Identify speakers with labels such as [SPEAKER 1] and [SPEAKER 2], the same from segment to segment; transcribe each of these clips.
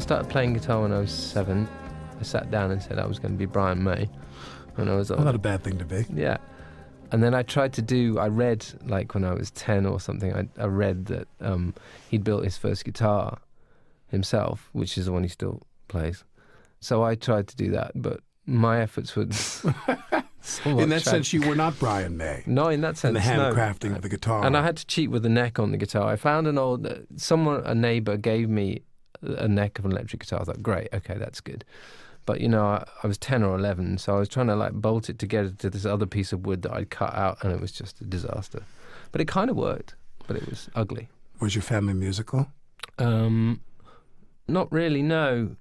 [SPEAKER 1] started playing guitar when I was 7. I sat down and said I was going to be Brian May when I was old.
[SPEAKER 2] Not a bad thing to be.
[SPEAKER 1] Yeah. And then I read, like when I was 10 or something, I read that he'd built his first guitar himself, which is the one he still plays. So I tried to do that, but my efforts were
[SPEAKER 2] In that sense, you were not Brian May.
[SPEAKER 1] No, in that sense,
[SPEAKER 2] in the handcrafting of the guitar.
[SPEAKER 1] And I had to cheat with the neck on the guitar. I found a neighbour gave me a neck of an electric guitar. I thought, great, okay, that's good. But, I was 10 or 11, so I was trying to, bolt it together to this other piece of wood that I'd cut out, and it was just a disaster. But it kind of worked, but it was ugly.
[SPEAKER 2] Was your family musical?
[SPEAKER 1] Not really, no.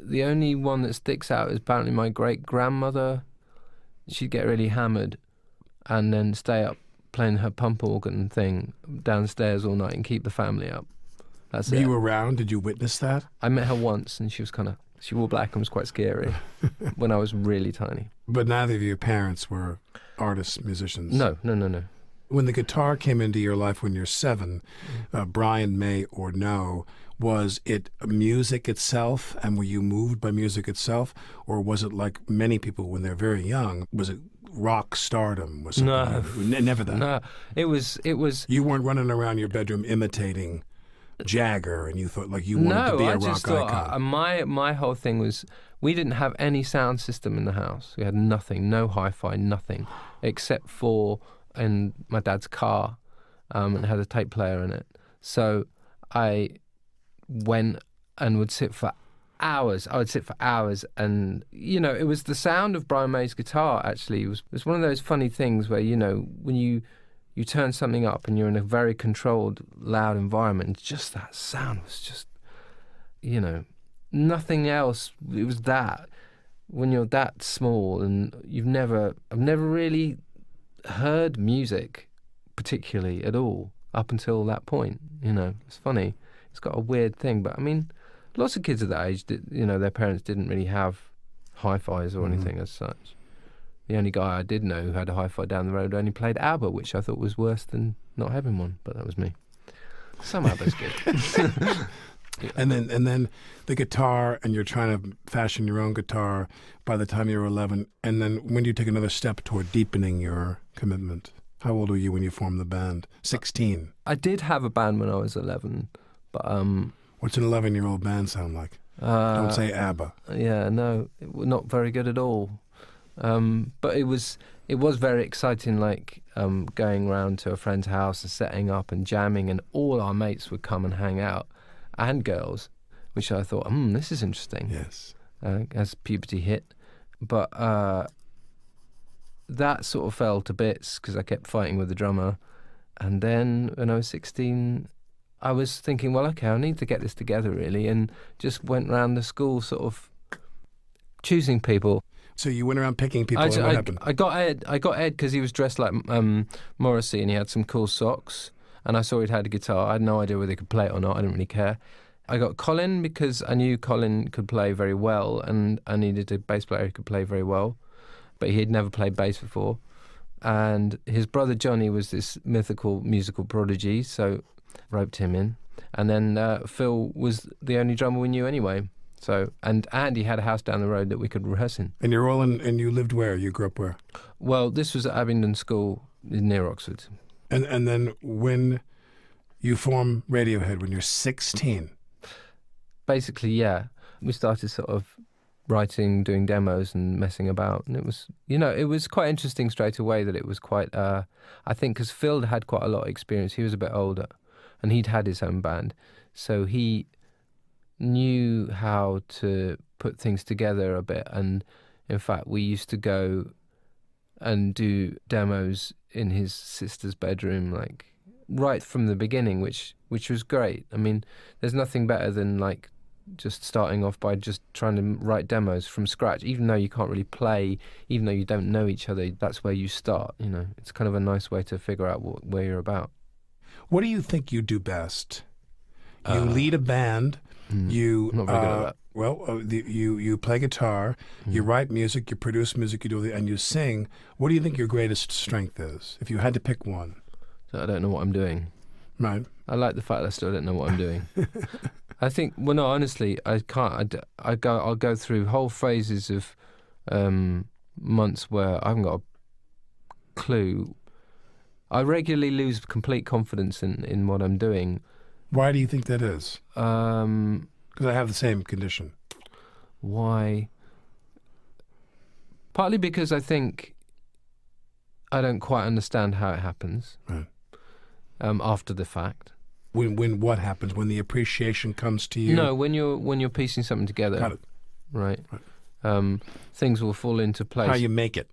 [SPEAKER 1] The only one that sticks out is apparently my great-grandmother. She'd get really hammered and then stay up playing her pump organ thing downstairs all night and keep the family up. That's
[SPEAKER 2] Were
[SPEAKER 1] it.
[SPEAKER 2] you around? Did you witness that?
[SPEAKER 1] I met her once and she wore black and was quite scary when I was really tiny.
[SPEAKER 2] But neither of your parents were artists, musicians?
[SPEAKER 1] No.
[SPEAKER 2] When the guitar came into your life when you're 7, Brian May or no, was it music itself, and were you moved by music itself, or was it like many people when they're very young? Was it rock stardom? Was
[SPEAKER 1] No,
[SPEAKER 2] never that.
[SPEAKER 1] No, it was.
[SPEAKER 2] You weren't running around your bedroom imitating Jagger, and you thought like you wanted to be a rock icon.
[SPEAKER 1] My whole thing was we didn't have any sound system in the house. We had nothing, no hi-fi, nothing, except for in my dad's car, and it had a tape player in it. So I went and would sit for hours. I would sit for hours, and it was the sound of Brian May's guitar. Actually, it was one of those funny things where when you turn something up and you're in a very controlled, loud environment, just that sound was just, nothing else. It was that. When you're that small and I've never really heard music particularly at all up until that point. It's funny. It's got a weird thing, but I mean, lots of kids at that age, their parents didn't really have hi-fis or anything as such. The only guy I did know who had a hi-fi down the road only played ABBA, which I thought was worse than not having one, but that was me. Some ABBA's good.
[SPEAKER 2] Yeah. And then the guitar, and you're trying to fashion your own guitar by the time you're 11. And then when do you take another step toward deepening your commitment? How old were you when you formed the band? 16.
[SPEAKER 1] I did have a band when I was 11, but
[SPEAKER 2] what's an 11-year-old band sound like? Don't say ABBA.
[SPEAKER 1] Yeah, no, not very good at all. But it was very exciting, going round to a friend's house and setting up and jamming, and all our mates would come and hang out, and girls, which I thought, this is interesting.
[SPEAKER 2] Yes.
[SPEAKER 1] As puberty hit. But that sort of fell to bits because I kept fighting with the drummer. And then when I was 16, I was thinking, well, okay, I need to get this together, really, and just went round the school sort of choosing people.
[SPEAKER 2] So you went around picking people, and what happened?
[SPEAKER 1] I got Ed because he was dressed like Morrissey and he had some cool socks, and I saw he'd had a guitar. I had no idea whether he could play it or not. I didn't really care. I got Colin because I knew Colin could play very well, and I needed a bass player who could play very well, but he had never played bass before. And his brother Johnny was this mythical musical prodigy, so roped him in. And then Phil was the only drummer we knew anyway. So, and Andy had a house down the road that we could rehearse in.
[SPEAKER 2] And you're all in, and you lived where? You grew up where?
[SPEAKER 1] Well, this was at Abingdon School near Oxford.
[SPEAKER 2] And then when you form Radiohead, when you're 16?
[SPEAKER 1] Basically, yeah. We started sort of writing, doing demos and messing about. And it was, it was quite interesting straight away that it was quite, I think because Phil had quite a lot of experience. He was a bit older and he'd had his own band. So he knew how to put things together a bit, and in fact we used to go and do demos in his sister's bedroom, right from the beginning, which was great. I mean, there's nothing better than just starting off by just trying to write demos from scratch, even though you can't really play, even though you don't know each other. That's where you start. It's kind of a nice way to figure out where you're about.
[SPEAKER 2] What do you think you do best? You lead a band. You
[SPEAKER 1] I'm not very good at that.
[SPEAKER 2] Well, you play guitar, you write music, you produce music, and you sing. What do you think your greatest strength is, if you had to pick one?
[SPEAKER 1] So I don't know what I'm doing.
[SPEAKER 2] Right.
[SPEAKER 1] I like the fact that I still don't know what I'm doing. I think, well, no, honestly, I can't. I'll go through whole phases of months where I haven't got a clue. I regularly lose complete confidence in what I'm doing.
[SPEAKER 2] Why do you think that is? Because I have the same condition.
[SPEAKER 1] Why? Partly because I think I don't quite understand how it happens.
[SPEAKER 2] Right.
[SPEAKER 1] After the fact.
[SPEAKER 2] When what happens? When the appreciation comes to you?
[SPEAKER 1] No, when you're piecing something together.
[SPEAKER 2] Got it.
[SPEAKER 1] Right.
[SPEAKER 2] Right.
[SPEAKER 1] Things will fall into place.
[SPEAKER 2] How you make it.